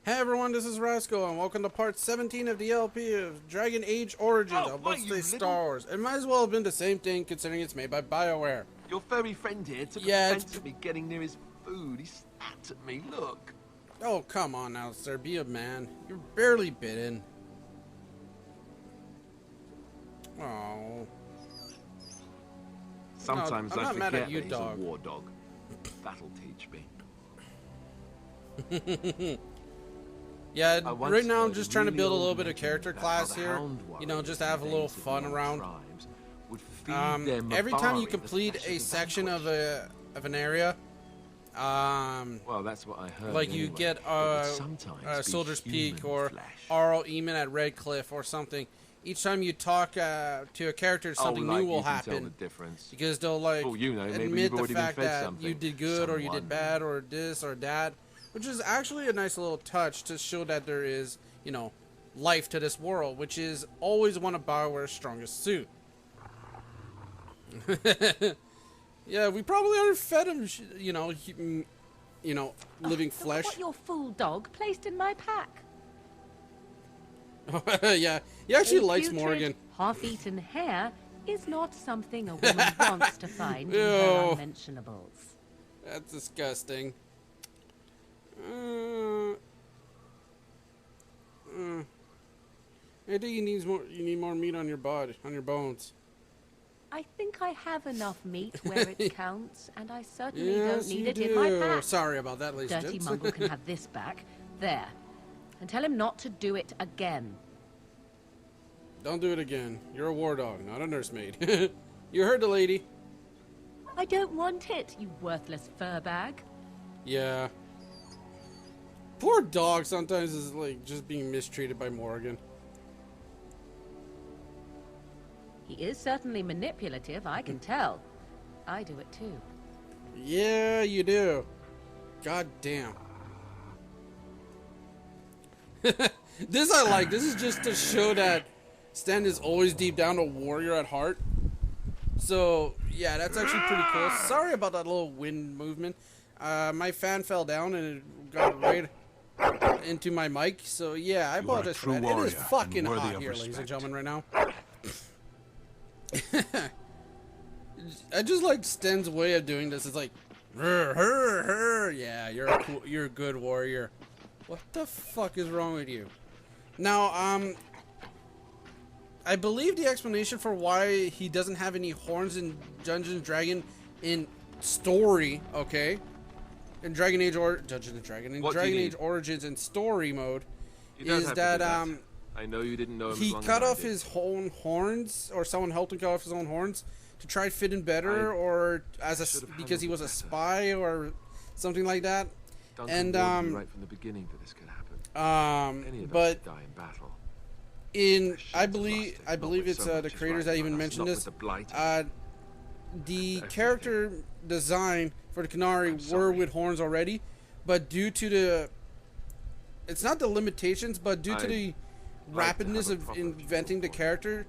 Hey everyone, this is Rascal, and welcome to part 17 of the LP of Dragon Age Origins. Oh, I'll what, both you say Star Wars. It might as well have been the same thing considering it's made by BioWare. Your furry friend here took offense at me getting near his food. He snapped at me, look. Oh, come on, Alistair, be a man. You're barely bitten. Oh. Sometimes I'm I not mad forget at you, that dog. he's a war dog. That'll teach me. Yeah, right now I'm just trying to really build a old little bit of legend character that class how the here. hound You know, warriors just in have a the little days of fun the around. tribes would feed their Every time you Mabari complete the flesh a of the section of vanquished. an area, Well, that's what I heard. like you anyway. get Soldier's Peak or Earl Eamon at Red Cliff or something. Each time you talk to a character, something new will happen. Because they'll like admit the fact that you did good or you did bad or this or that, which is actually a nice little touch to show that there is, you know, life to this world, which is always one of BioWare's strongest suit. Yeah, we probably already fed him, living flesh. Look what your fool dog placed in my pack. Yeah, he actually likes Morgan. Half-eaten hare is not something a woman wants to find in her unmentionables. That's disgusting. I think you need more meat on your body, on your bones. I think I have enough meat where it counts, and I certainly Yes, don't need you it in my do. pack. Sorry about that, ladies and Dirty gents. Mungle can have this back. There. And tell him not to do it again. Don't do it again. You're a war dog, not a nursemaid. You heard the lady. I don't want it, you worthless fur bag. Yeah. Poor dog sometimes is like just being mistreated by Morgan. He is certainly manipulative, I can tell. I do it too. Yeah, you do. God damn. This I like. This is just to show that Stan is always deep down a warrior at heart. So, yeah, that's actually pretty cool. Sorry about that little wind movement. My fan fell down and it got right into my mic. So, yeah, I apologize for that. It is fucking hot here, ladies and gentlemen, right now. I just like Sten's way of doing this. It's like, yeah, you're a good warrior. What the fuck is wrong with you? Now, I believe the explanation for why he doesn't have any horns in Dungeons & Dragon in story, okay? In Dragon Age Age Origins in story mode is that I know you didn't know him he cut off his own horns, or someone helped him cut off his own horns to try to fit in better, or as a because he was a spy or something like that. And right from the beginning that this could happen. Any of us die in battle. I believe it's the creators that even mentioned this. The character design for the Canary were with horns already, but due to the, it's not the limitations, but due to the rapidness of inventing the character,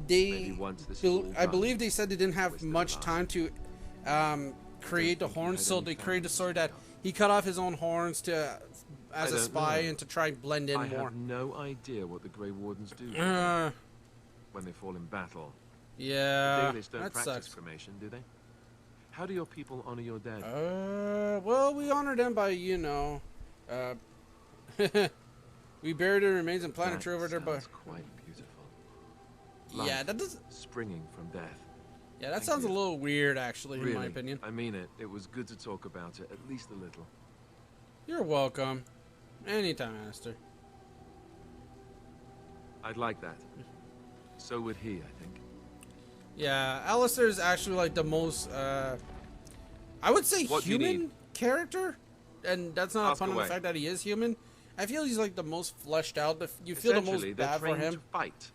I believe they said they didn't have much time to create the horns, so they created a story that he cut off his own horns to as a spy and to try and blend in more. I have no idea what the Grey Wardens do when they fall in battle. Yeah, the Dailies don't practice cremation, do they? How do your people honor your dead? Well, we honor them by, you know, we bury their remains in planetary over there, but quite beautiful. Yeah, that does springing from death. Yeah, that sounds a little weird, actually, in my opinion. I mean it. It was good to talk about it, at least a little. You're welcome. Anytime, Aster. I'd like that. So would he, I think. Yeah, Alistair is actually like the most, I would say human character, and that's not a pun on the fact that he is human. I feel he's like the most fleshed out. You feel the most bad for him. To fight.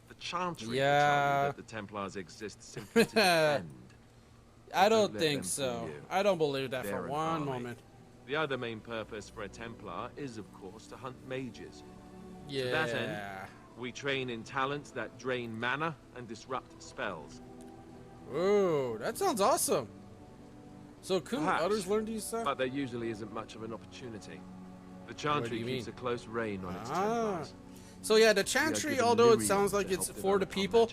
The chantry that the Templars exist simply to defend. I don't think so. I don't believe that for one moment. The other main purpose for a Templar is, of course, to hunt mages. Yeah. To that end, we train in talents that drain mana and disrupt spells. Ooh, that sounds awesome. So could others learn these stuff? But there usually isn't much of an opportunity. The Chantry keeps a close rein on its Templars. So yeah, the Chantry, although it sounds like it's for the people,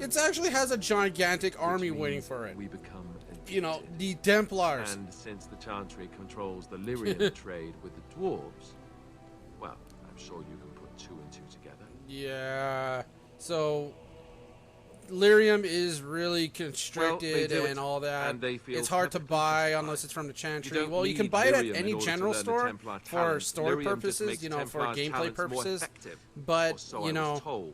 it actually has a gigantic army waiting for it. We become, you know, the Templars. And since the Chantry controls the Lyrian trade with the dwarves, well, I'm sure you can put 2 and 2 together. Yeah. So lyrium is really constricted and all that. And it's hard to buy unless it's from the Chantry. Well, you can buy it at any general store for story purposes, you know, for gameplay purposes. But, you know,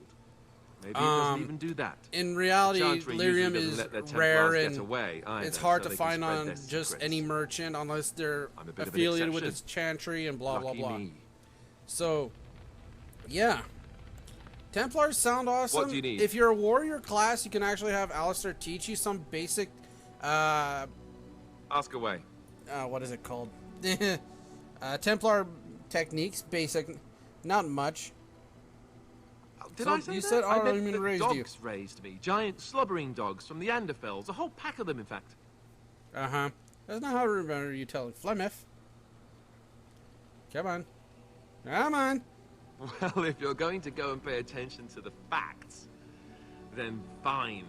maybe it doesn't even do that. In reality, lyrium is rare and it's hard to find on just any merchant unless they're affiliated with its Chantry and blah, blah, blah. So, yeah. Templars sound awesome. What do you need? If you're a warrior class, you can actually have Alistair teach you some basic, ask away. What is it called? Templar techniques, basic, not much. Did I say you that? said I Earl meant Eamon the raised dogs raised me. Giant slobbering dogs from the Anderfells. A whole pack of them, in fact. Uh-huh. That's not how I remember you telling. Flemeth. Come on. Come on. Well, if you're going to go and pay attention to the facts, then fine.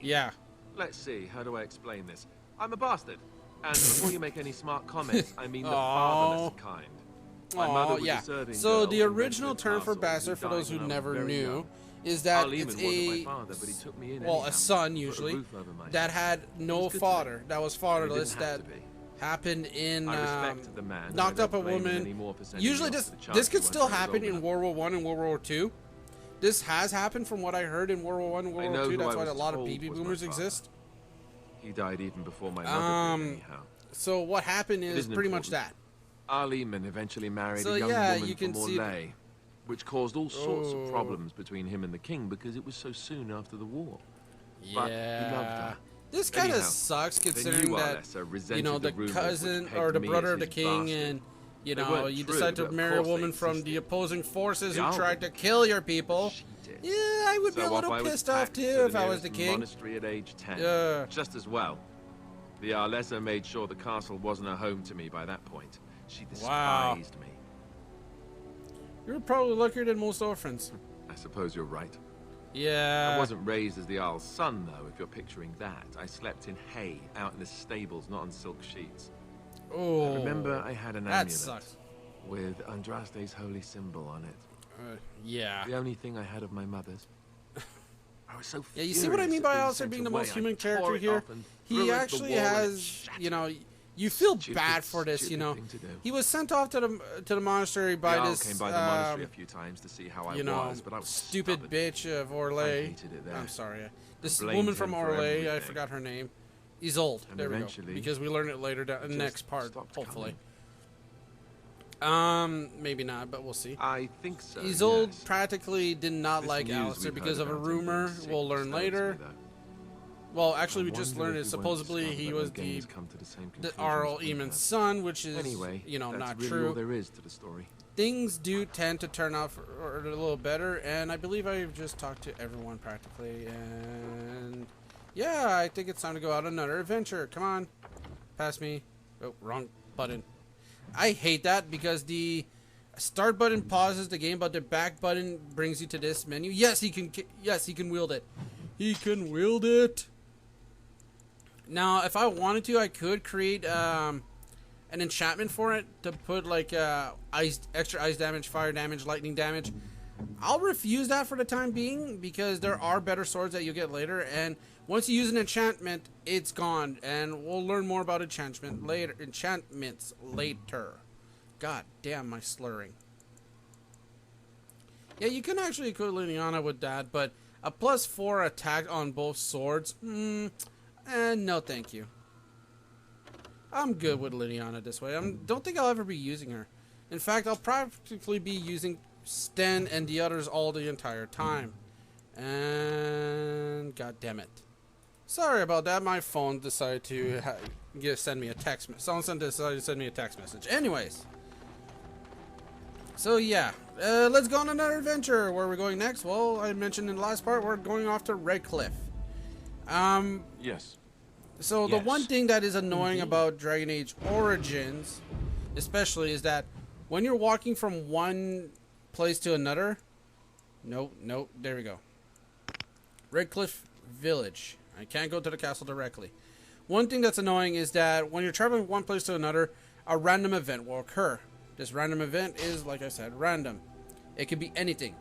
Yeah. Let's see, how do I explain this? I'm a bastard. And before you make any smart comments, I mean the fatherless kind. My mother was a serving so girl the original term for bastard, for those who never knew, is that it's a a son usually that had no father, that was fatherless, that happened in knocked up a woman. Usually this could still happen in World War I and World War II. This has happened from what I heard in World War I and World War II. That's why a lot of baby boomers exist. He died even before my mother did, anyhow. So what happened is pretty much that. Earl Eamon eventually married a young woman from Loghain, which caused all sorts of problems between him and the king because it was so soon after the war. But he loved her. This kind of sucks considering that, you know, the cousin or the brother of the king and, you know, you decide to marry a woman from the opposing forces who tried to kill your people. Yeah, I would be a little pissed off too if I was the king. Monastery at age 10. Just as well. The Arlessa made sure the castle wasn't a home to me by that point. She despised me. You were probably luckier than most orphans. I suppose you're right. Yeah. I wasn't raised as the Earl's son, though, if you're picturing that. I slept in hay, out in the stables, not on silk sheets. Oh. I remember I had an amulet with Andraste's holy symbol on it. Yeah. The only thing I had of my mother's. I was so you see what I mean by Alistair being the most human character here? He actually has, you know, you feel bad for this, you know. He was sent off to the monastery by this, came by the monastery a few times to see how I was, but I was stupid bitch of Orlais. I hated it there. I'm sorry. This woman from Orlais, I forgot her name. Isolde. There we go. Because we learn it later down in the next part, hopefully. Maybe not, but we'll see. I think so. Isolde practically did not like Alistair because of a rumor we'll learn later. Well, actually, we just learned it. Supposedly, he was the Earl Eamon's son, which is, you know, not true. All there is to the story. Things do tend to turn out a little better, and I believe I've just talked to everyone practically. And yeah, I think it's time to go out on another adventure. Come on, pass me. Oh, wrong button. I hate that because the start button pauses the game, but the back button brings you to this menu. Yes, he can. Yes, he can wield it. He can wield it. Now, if I wanted to, I could create an enchantment for it to put like extra ice damage, fire damage, lightning damage. I'll refuse that for the time being because there are better swords that you get later, and once you use an enchantment, it's gone. And we'll learn more about enchantments later. God damn my slurring. Yeah, you can actually equip Liliana with that, but a +4 attack on both swords? No thank you. I'm good with Liliana this way. I don't think I'll ever be using her. In fact, I'll practically be using Sten and the others all the entire time. And god damn it. Sorry about that. My phone decided to send me a text message. Someone decided to send me a text message. Anyways. So yeah. Let's go on another adventure. Where are we going next? Well, I mentioned in the last part, we're going off to Redcliffe. Yes. So the one thing that is annoying about Dragon Age Origins, especially, is that when you're walking from one place to another. Nope, there we go. Redcliffe Village. I can't go to the castle directly. One thing that's annoying is that when you're traveling from one place to another, a random event will occur. This random event is, like I said, random. It could be anything.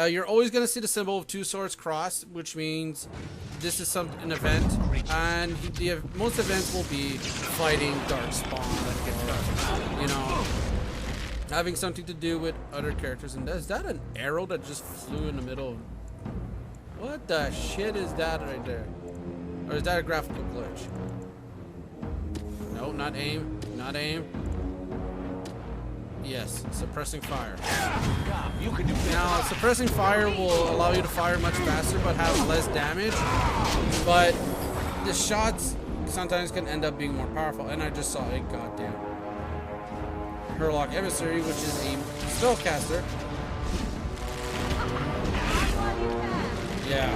You're always going to see the symbol of two swords crossed, which means this is an event. And most events will be fighting Darkspawn, or, you know, having something to do with other characters. And is that an arrow that just flew in the middle? What the shit is that right there? Or is that a graphical glitch? No, not aim. Not aim. Yes, suppressing fire. Now, suppressing fire will allow you to fire much faster but have less damage. But the shots sometimes can end up being more powerful. And I just saw a goddamn Hurlock Emissary, which is a spellcaster. Yeah.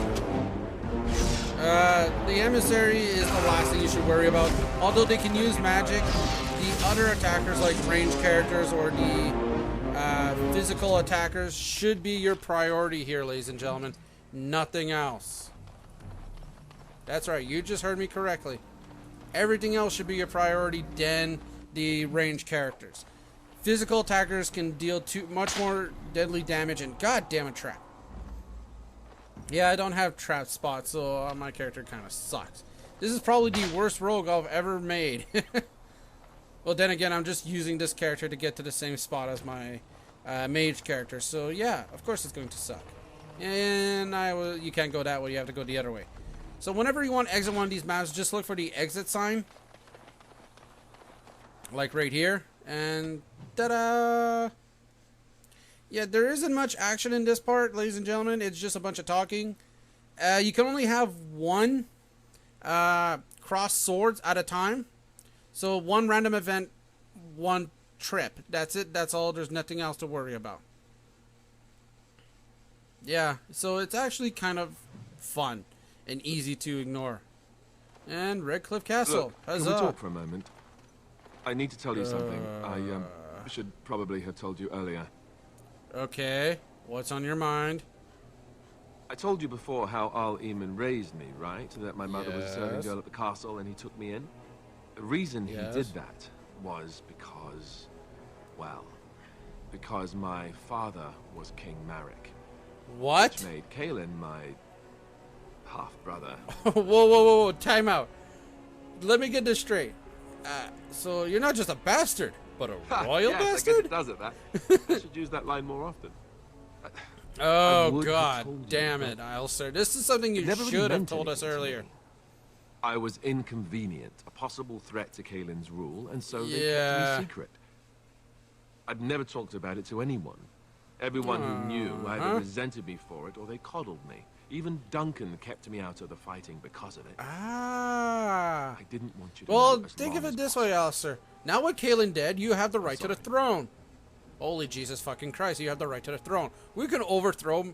The Emissary is the last thing you should worry about. Although they can use magic, the other attackers like ranged characters or the physical attackers should be your priority here, ladies and gentlemen. Nothing else. That's right, you just heard me correctly. Everything else should be your priority than the ranged characters. Physical attackers can deal much more deadly damage, and goddamn it, trap. Yeah, I don't have trap spots, so my character kind of sucks. This is probably the worst rogue I've ever made. Well, then again, I'm just using this character to get to the same spot as my mage character. So, yeah, of course it's going to suck. And you can't go that way. You have to go the other way. So, whenever you want to exit one of these maps, just look for the exit sign. Like right here. And, ta-da! Yeah, there isn't much action in this part, ladies and gentlemen. It's just a bunch of talking. You can only have one cross swords at a time. So one random event, one trip. That's it. That's all. There's nothing else to worry about. Yeah, so it's actually kind of fun and easy to ignore. And Redcliffe Castle. Look, can we talk for a moment? I need to tell you something. I should probably have told you earlier. Okay, what's on your mind? I told you before how Earl Eamon raised me, right? That my mother was a serving girl at the castle and he took me in. The reason he did that was because, well, because my father was King Marek. What? Which made Kaelin my half-brother. Whoa, time out. Let me get this straight. So you're not just a bastard, but a royal yes, bastard? I guess it does it, that. I should use that line more often. Oh, God damn it, Alistair. This is something you should have told us earlier. I was inconvenient, a possible threat to Kaelin's rule, and so they kept me secret. I'd never talked about it to anyone. Everyone who knew either resented me for it or they coddled me. Even Duncan kept me out of the fighting because of it. I didn't want you to Well, think of it this way, Alistair. Now with Kaelin dead, you have the right to the throne. Holy Jesus fucking Christ, you have the right to the throne. We can overthrow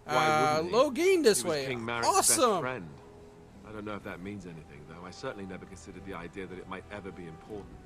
Loghain this way. King Marek's awesome. Best friend. I don't know if that means anything, though. I certainly never considered the idea that it might ever be important.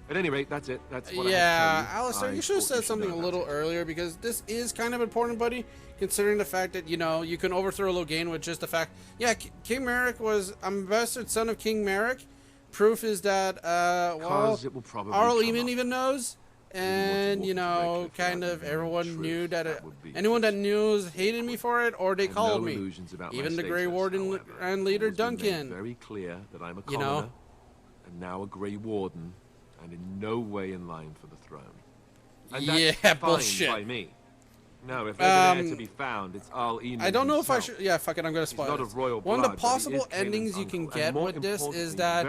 At any rate, that's it. That's what I have to tell you. Alistair, you should have said something a little earlier, because this is kind of important, buddy, considering the fact that, you know, you can overthrow Loghain with just the fact... Yeah, King Marek was... I'm a bastard son of King Marek. Proof is that, well, Earl Eamon even knows. And, you know, kind of everyone knew that... anyone that knew hated me for it, or they called me. Even the Grey Warden and leader Duncan. Very clear that I'm a commoner, and now a Grey Warden, and in no way in line for the throne. And that's bullshit. By me. No, if there's an heir to be found, it's Earl Eamon I don't know himself. if I should... Yeah, fuck it, I'm going to spoil it. One of the possible endings you can get with this is that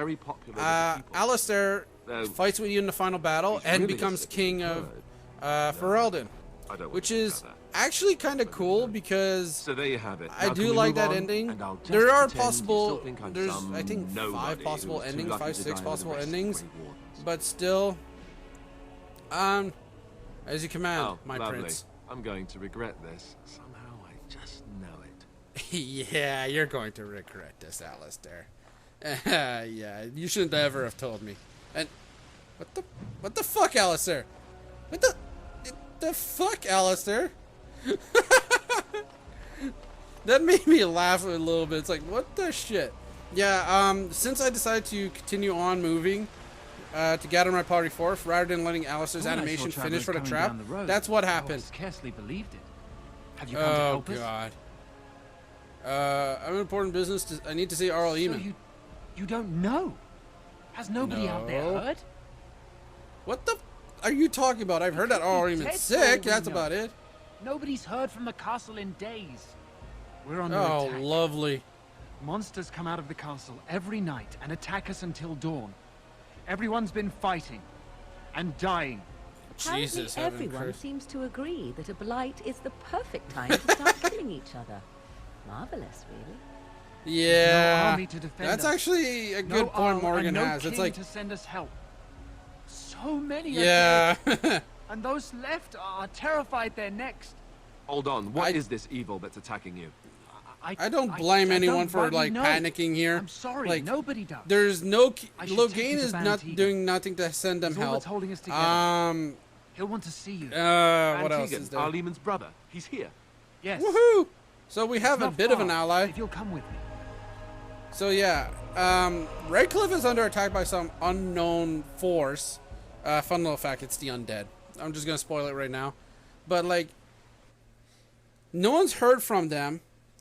Alistair fights with you in the final battle and becomes king of Ferelden. Which is actually kind of cool because so there you have it. I do like that ending. There are possible... There's, I think, 5 possible endings, 5, 6 possible endings. But still... as you command, my prince. I'm going to regret this. Somehow I just know it. Yeah, you're going to regret this, Alistair. Yeah, you shouldn't ever have told me. And what the fuck, Alistair? What the fuck, Alistair? That made me laugh a little bit. It's like, what the shit? Yeah, since I decided to continue on moving to gather my party forth, rather than letting Alistair's animation finish for the trap, that's what happened. I scarcely believed it. Have you come to help us? Oh, God. I'm in important business. I need to see Earl Eamon. So you don't know? Has nobody out there heard? What the are you talking about? I've heard that Earl Eamon's sick. That's about it. Nobody's heard from the castle in days. We're under attack. Oh, lovely. Monsters come out of the castle every night and attack us until dawn. Everyone's been fighting and dying. Jesus, everyone seems to agree that a blight is the perfect time to start killing each other. Marvelous, really. Yeah, no army to defend that's us. Actually a good point Morgan has. It's like to send us help. So many. Yeah. And those left are terrified they're next. Hold on, what is this evil that's attacking you? I don't blame anyone for like panicking here. I'm sorry, like, nobody does. There's no Loghain is not doing nothing to send them help. What's holding us together. He'll want to see you. What else is there? Earl Eamon's brother. He's here. Yes. Woohoo! So we have a bit of an ally. If you'll come with me. So yeah, Redcliffe is under attack by some unknown force. Fun little fact, it's the undead. I'm just gonna spoil it right now. But like, no one's heard from them.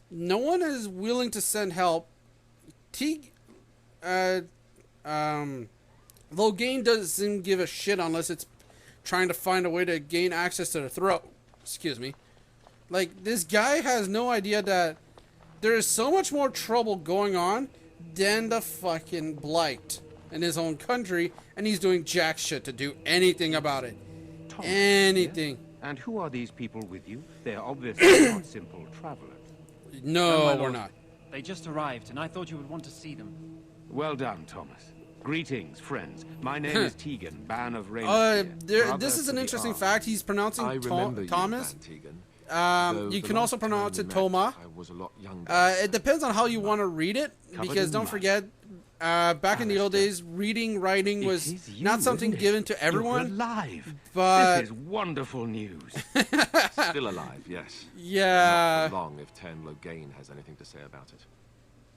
No one is willing to send help. Loghain doesn't give a shit unless it's trying to find a way to gain access to the throne. Excuse me. Like, this guy has no idea that there is so much more trouble going on than the fucking blight in his own country, and he's doing jack shit to do anything about it. Thomas, anything. Yeah? And who are these people with you? They're obviously not simple travelers. No, we're not. They just arrived, and I thought you would want to see them. Well done, Thomas. Greetings, friends. My name is Tegan, Ban of Raynor. This is an interesting fact. He's pronouncing Thomas. You can also pronounce it Toma. I was a lot younger. It depends on how you want to read it, because don't forget, back in the old days, reading, writing was not something given to everyone. You're alive. But this is wonderful news. Still alive, yes. Yeah. Not for long if Loghain has anything to say about it.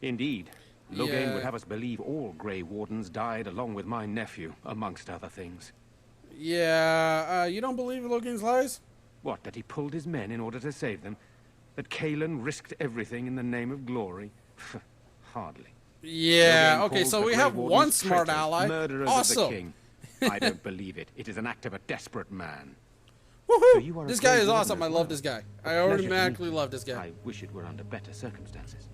Indeed. Loghain would have us believe all Grey Wardens died along with my nephew, amongst other things. Yeah, you don't believe Loghain's lies? What, that he pulled his men in order to save them? That Kaelin risked everything in the name of glory? Hardly. Yeah, okay, so we have one smart ally. Awesome. Of the king. I don't believe it. It is an act of a desperate man. Woohoo! So this guy is awesome. I love this guy. I automatically love this guy. I wish it were under better circumstances.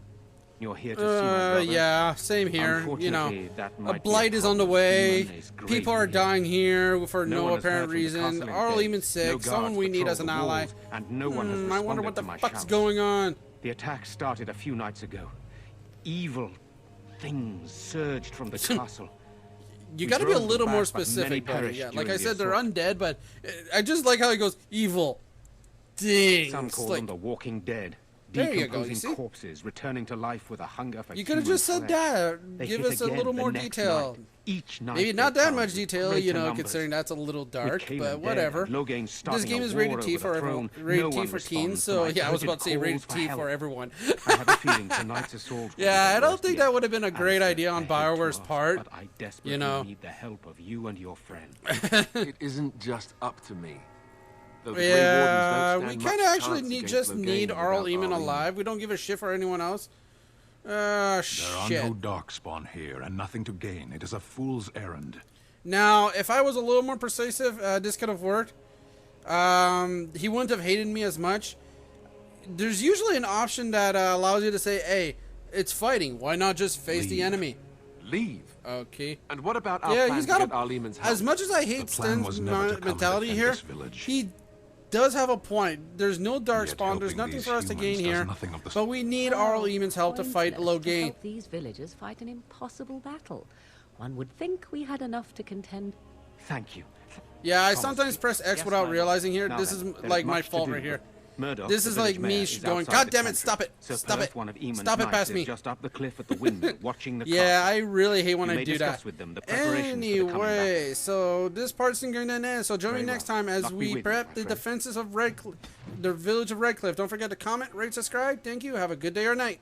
You're here to see my brother. Yeah, same here. You know, a blight is on the way. People are dying here for no apparent reason. Earl Eamon's sick. Someone we need as an ally. And no one has I wonder what the fuck's going on. The attack started a few nights ago. Evil things surged from the castle. You got to be a little more specific, buddy. Yeah, like I said, they're undead, but I just like how he goes evil things. Some call them the Walking Dead. There you go. You see? Corpses returning to life with a hunger for you could have just said that. Give us a little more detail. Maybe not that much detail, you know, considering that's a little dark, but whatever. This game is rated T for everyone. Rated T for teens, so yeah, I was about to say rated T for everyone. I have a feeling tonight's assault. Yeah, I don't think that would have been a great idea on BioWare's part. But I desperately need the help of you and your friend. It isn't just up to me. Yeah, we kind of actually need Earl Eamon alive. We don't give a shit for anyone else. Shit. There are no darkspawn here, and nothing to gain. It is a fool's errand. Now, if I was a little more persuasive, this could have worked. He wouldn't have hated me as much. There's usually an option that allows you to say, hey, it's fighting. Why not just face the enemy? Leave. Okay. And what about our plan to get Earl Eamon's help? As much as I hate Sten's mentality here, he does have a point. There's no darkspawn. There's nothing for us to gain here. But we need Earl Eamon's help to fight Loghain. Help these villagers fight an impossible battle. One would think we had enough to contend. Thank you. Yeah, I sometimes press X without realizing here. This is like my fault right here. Murdoch, this is like me going, God damn it, stop it, stop it, stop it past me. Just up the cliff at the window, watching the yeah, I really hate when I do that. With them the anyway, so this part's going to end. So join me next time as we prep the defenses of the village of Redcliffe. Don't forget to comment, rate, subscribe. Thank you. Have a good day or night.